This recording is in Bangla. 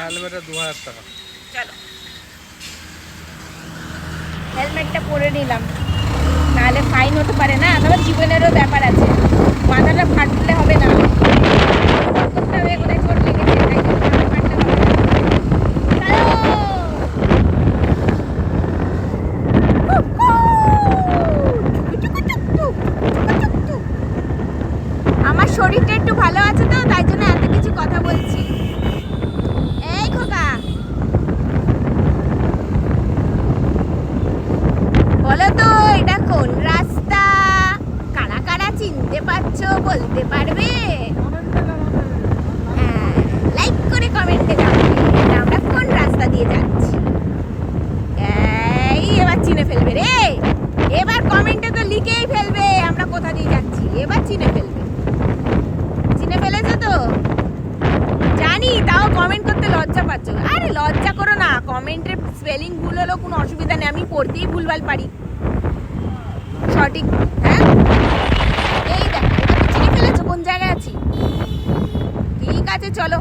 হেলমেটে 2000 টাকা। চলো হেলমেটটা পরে নিলাম, নাহলে ফাইন হতে পারে না, আবার জীবনেরও ব্যাপার আছে, মাথাটা ফাটলে হবে না, করতে হবে, কোথায় চোট লেগেছে তাই জন্য মাথা ফাটলে হবে না। আমার শরীরটা একটু ভালো আছে তো, তাই জন্য এত কিছু কথা বলছি। এই খোকা, বলো তো এটা কোন রাস্তা? কারা কারা চিনতে পারছো বলতে পারবে? হ্যাঁ, লাইক করে কমেন্টে জানাবে এটা আমরা কোন রাস্তা দিয়ে যাচ্ছি। এই এবার চিনে ফেলবে রে, এবার কমেন্টে তো লিখেই ফেলবে আমরা কোথা দিয়ে যাচ্ছি, এবার চিনে ফেলবে। চিনে ফেলেছো তো জানি, তাও কমেন্ট করতে লজ্জা পাচ্ছ। আরে লজ্জা করো না, কমেন্টের স্পেলিং ভুল হলেও কোনো অসুবিধা নেই, আমি পড়তেই ভুলভাল পারি, সঠিক। হ্যাঁ এই দেখো, এটা তো চিনে ফেলেছো কোন জায়গায় আছি। ঠিক আছে চলো।